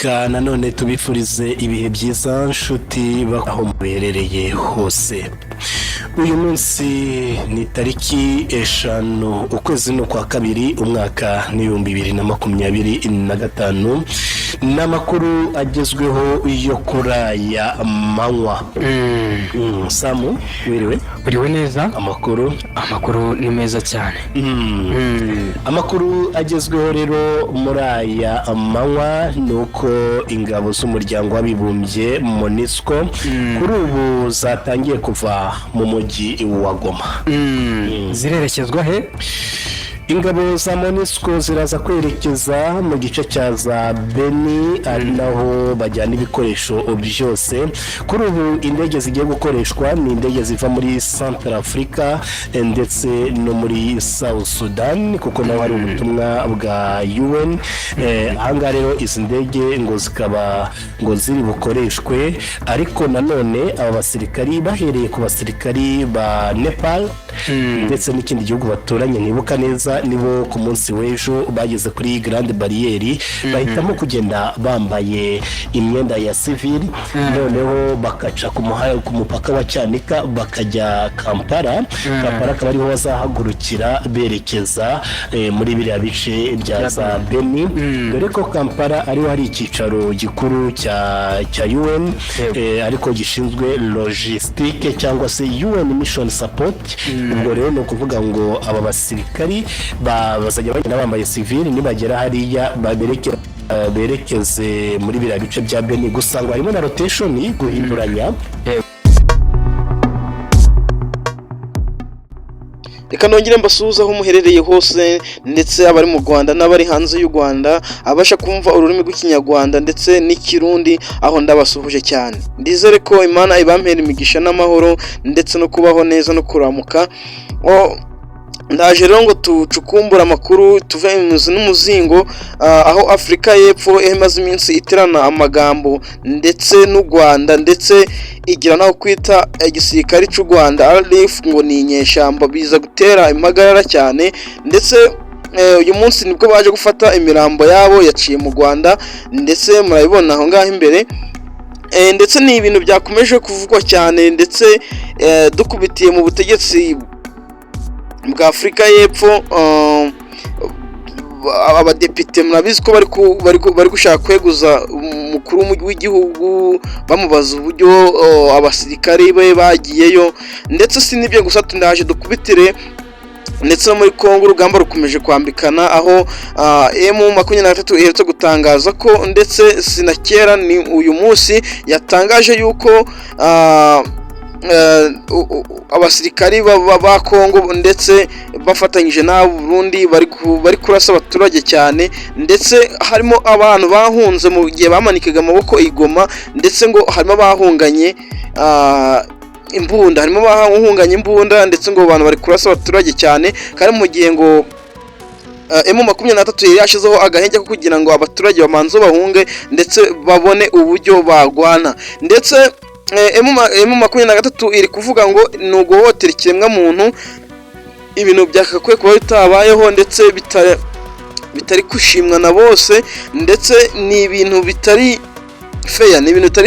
nanone tubifurize ibihe byiza nshuti aho muherereye hose. Uyu munsi ni tariki 5 ukwezi no kwa kabiri umwaka ni 2025 n'amakuru agezweho yo kuraya manywa. Samu wiriwe neza. Amakuru ni meza cyane. Amakuru agezweho rero muri aya manywa nuko ingabo z'umuryango w'abibumbye MONUSCO kuri ubu zatangiye kuva mu mujyi wa Goma. Zirerekezwa he? Ingabo za MONUSCO ziraza kwerekeza mu gice cya za Beni ari naho bajyana ibikoresho byose. Kuri ubu indege zigiye gukoreshwa ni indege ziva muri Central Africa ndetse no muri South Sudan kuko naho hari ubutumwa bwa UN. Ahangaha rero izi ndege ngo ziri bukoreshwe, ariko nanone aba basirikari bahereye ku basirikari ba Nepal ndetse n'ikindi gihugu baturanye nibuka neza, nibo ku munsi w'ejo bageze kuri Grande Barriere bahitamo kugenda bambaye imyenda ya civil, noneho bakaca ku mupaka wa Cyanika bakajya Kampala. Akaba ariho bazahagurukira berekeza muri biriya bice bya za Beni, dore ko Kampala ariho hari icyicaro gikuru cya UN ariko gishinzwe logistique cyangwa se UN Mission Support. Ubwo rero ni ukuvuga ngo aba basirikari bazajya bagenda bambaye civil, nibagera hariya berekeze muri biriya bice bya Beni. Gusa ngo harimo na rotation guhinduranya. Reka nongere mbasuhuza aho muherereye hose, ndetse abari mu Rwanda n'abari hanze y'u Rwanda abasha kumva ururimi rw'ikinyarwanda ndetse n'ikirundi, aho ndabasuhuje cyane. Ndizere ko Imana ibampera imigisha n'amahoro ndetse no kubaho neza no kuramuka. Ndaje rero ngo tucukumbura amakuru tuve imuzi n'umuzingo, aho Afrika y'Epfo imaze iminsi iterana amagambo ndetse n'u Rwanda, ndetse igira naho kwita igisirikare cy'u Rwanda RDF ngo ni inyeshyamba, biza gutera impagarara cyane. Ndetse uyu munsi nibwo baje gufata imirambo yabo yaciye mu Rwanda, ndetse murabibona aho ngaho imbere. Ndetse ni ibintu byakomeje kuvugwa cyane, ndetse dukubitiye mu butegetsi bwa Afrika y'Epfo. Abadepite murabizi ko bari gushaka kweguza umukuru w'igihugu, bamubaza uburyo abasirikare be bagiyeyo. Ndetse si nibyo gusa, tundaje dukubitire ndetse no muri Kongo urugamba rukomeje kwambikana, aho M23 iherutse gutangaza ko, ndetse sinakera ni uyu munsi yatangaje yuko abasirikari ba Kongo ndetse bafatanyije na Burundi bari kurasa abaturage cyane, ndetse harimo abantu bahunze mu gihe bamanikaga amaboko igoma, ndetse ngo harimo bahunganye imbunda, ndetse ngo abantu bari kurasa abaturage cyane, kandi mu gihe ngo M23 yari yashizeho agahenge ko kugira ngo abaturage bamanze bahunge ndetse babone uburyo bagwana. Ndetse M23 iri kuvuga ngo ni uguhotera ikiremwa muntu, ibintu byakakwiye kuba bitabayeho, ndetse bitari kushimwa na bose, ndetse ni ibintu bitari fair, ni ibintu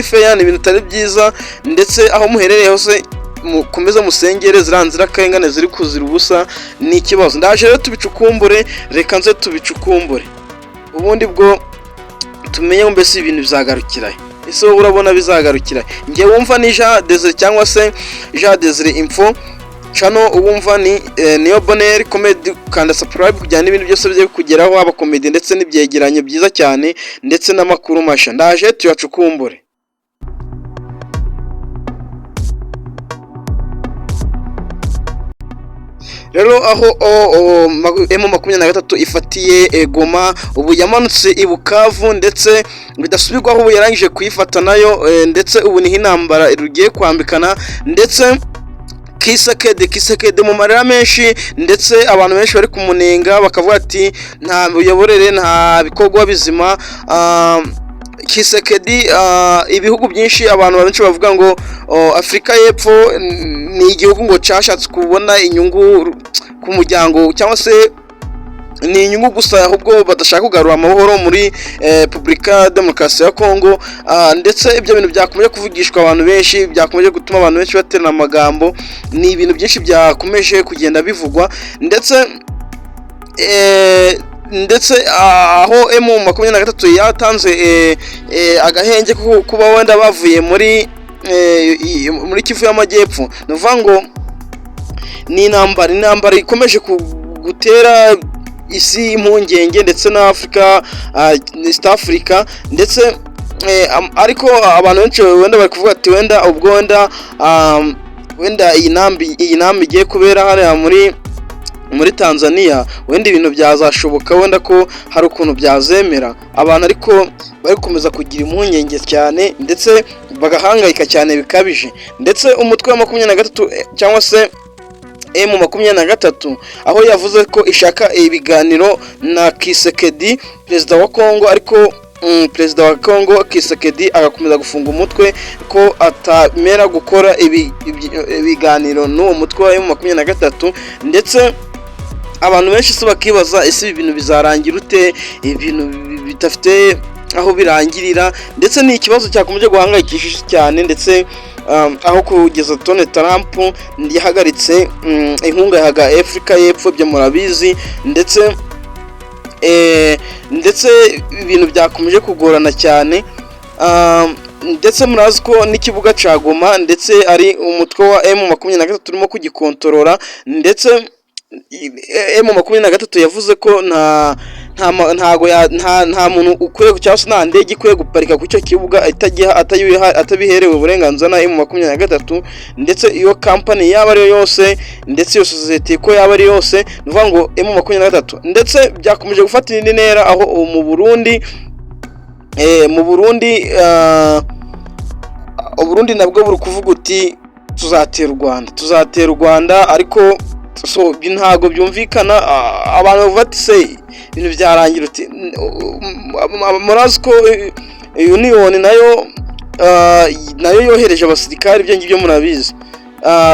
bitari byiza. Ndetse aho muherereye hose mukomeza musengere ziranzira kayingane ziri kuzira ubusa, ni ikibazo. Ndaje rero tubicukumbure, reka nze tubicukumbure ubundi bwo tumenye mbese ibintu bizagarukira. Ese wowe urabona bizagarukira? Ngiye wumva ni Jean Desire cyangwa se Jean Desire Info channel, ubumva ni Niyo Bonheur Comedy. Kanda subscribe kugira n'ibintu byose bigiye kugeraho, aba comedy ndetse n'ibyegeranyo byiza cyane, ndetse n'amakuru masha. Ndaje tuyacukumbure. Rero aho M23 ifatiye Goma, ubu yamanutse i Bukavu, ndetse bidasubirwaho ubu yarangije kuyifata nayo, ndetse ubu ni intambara rugiye kwambikana. Ndetse Kisekedi mu marira menshi, ndetse abantu benshi bari kumunenga bakavuga ati nta buyoborere, nta bikorwa bizima. Kisekedi, ibihugu byinshi abantu benshi bavuga ngo Afrika y'Epfo ni igihugu ngo cyashatse kubona inyungu ku muryango cyangwa se ni inyungu gusa, ahubwo badashaka kugarura amahoro muri Repubulika Demokarasi ya Kongo. Ndetse ibyo bintu byakomeje kuvugishwa abantu benshi, byakomeje gutuma abantu benshi baterana amagambo. Ni ibintu byinshi byakomeje kugenda bivugwa, ndetse aho M23 yatanze agahenge kuba wenda bavuye muri Kivu y'Amajyepfo. Ni ukuvuga ngo ni intambara ikomeje gutera isi impungenge, ndetse na East Africa, ndetse ariko abantu benshi wenda bari kuvuga ati wenda ubwo wenda iyi namba igiye kubera hariya muri Tanzania, wenda ibintu byazashoboka, wenda ko hari ukuntu byazemera abantu, ariko bari gukomeza kugira impungenge cyane, ndetse bagahangayika cyane bikabije. Ndetse umutwe wa 23 cyangwa se M23 aho yavuze ko ishaka ibiganiro na Kisekedi, perezida wa Kongo, ariko perezida wa Kongo Kisekedi agakomeza gufunga umutwe ko atamera gukora ibiganiro n'uwo mutwe wa M23. Ndetse abantu benshi se bakibaza ese ibi bintu bizarangira ute, ibintu bitafite aho birangirira. Ndetse ni ikibazo cyakomeje guhangayikisha cyane, ndetse aho kugeza Donald Trump yahagaritse inkunga yahaga Afrika y'Epfo, byo murabizi. Ndetse ibintu byakomeje kugorana cyane, ndetse murazi ko n'ikibuga ca Goma ndetse ari umutwe wa M23 urimo kugikontorora. Ndetse M23 yavuze ko nta muntu ukwiye cyangwa se nta ndege ikwiye guparika ku icyo kibuga atabiherewe uburenganzira na M23. Ndetse iyo kampani yaba ari yose, ndetse iyo sosiyete ko yaba ari yose, ni ukuvuga ngo M23. Ndetse byakomeje gufata indi ntera aho mu Burundi nabwo buri kuvuga uti tuzatera u Rwanda, ariko ntago byumvikana. Abantu bavuga ati se ibintu byarangira uti, murazi ko Union nayo yohereje abasirikari, ibyo ngibyo murabizi.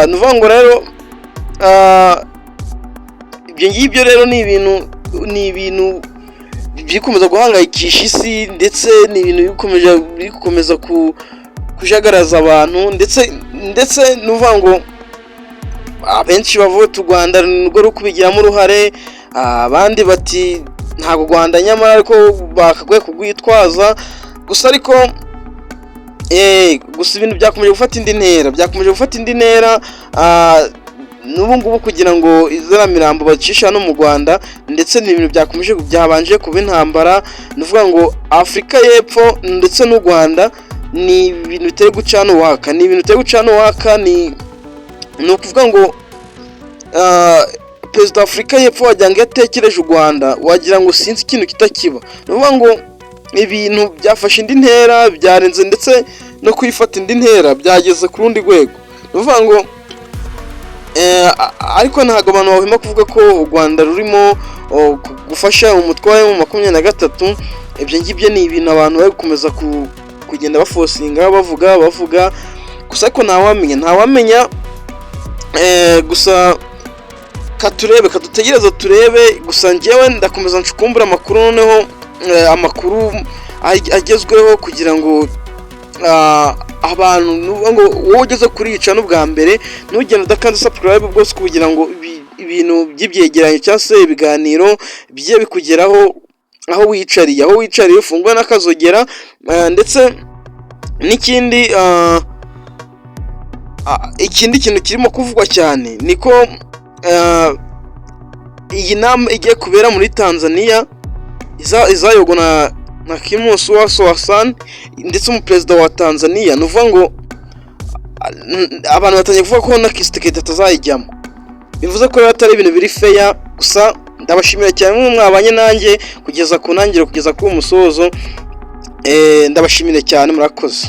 Ni ukuvuga ngo rero ibyo ngibyo rero ni ibintu bikomeza guhangayikisha isi, ndetse ni ibintu bikomeza kujagaraza abantu. Ndetse ni ukuvuga ngo abenshi bavuga u Rwanda nirwo ruri kubigiramo uruhare, abandi bati ntabwo u Rwanda nyamara ariko bakagwe kugwitwaza gusa. Ariko ibintu byakomeje gufata indi ntera, n'ubu ngubu kugira ngo izera mirambo bacisha no mu Rwanda. Ndetse ni ibintu byabanje kuba intambara. Ni ukuvuga ngo Afrika y'Epfo ndetse n'u Rwanda ni ibintu bitari gucana uwaka, ni ukuvuga ngo perezida wa Afurika y'Epfo wagira ngo yatekereje u Rwanda, wagira ngo sinzi ikintu kitakiba. Ni ukuvuga ngo ibintu byafashe indi ntera, byarenze ndetse no kwifata indi ntera, byageze ku rundi rwego. Ni ukuvuga ngo ariko ntabwo abantu bahema kuvuga ko u Rwanda rurimo gufasha umutwe wa M23. Ibyo ngibyo ni ibintu abantu bari gukomeza kugenda bafosinga bavuga gusa, ariko ntawamenya. Gusa kadutegereza turebe. Gusa njyewe ndakomeza ncukumbura amakuru, noneho amakuru agezweho, kugira ngo abantu ngo wowe ugeze kuri yica n'ubwa mbere ntugende udakanda subscribe bwose, kugira ngo ibintu by'ibyegeranyo cyangwa se ibiganiro bijye bikugeraho aho wicariye ufungwa n'akazogera. Ndetse n'ikindi ikindi kintu kirimo kuvugwa cyane niko iyi nama igiye kubera muri Tanzania, izayogwa na Kimuswa Hassan, ndetse umuperezida wa Tanzania. Ni ukuvuga ngo abantu batangiye kuvuga ko na Kisekedi atazayijyamo, bivuze ko atari ibintu biri fair. Gusa ndabashimira cyane mwabanye nanjye kugeza ku ntangiriro kugeza ku musozo. Ndabashimire cyane, murakoze.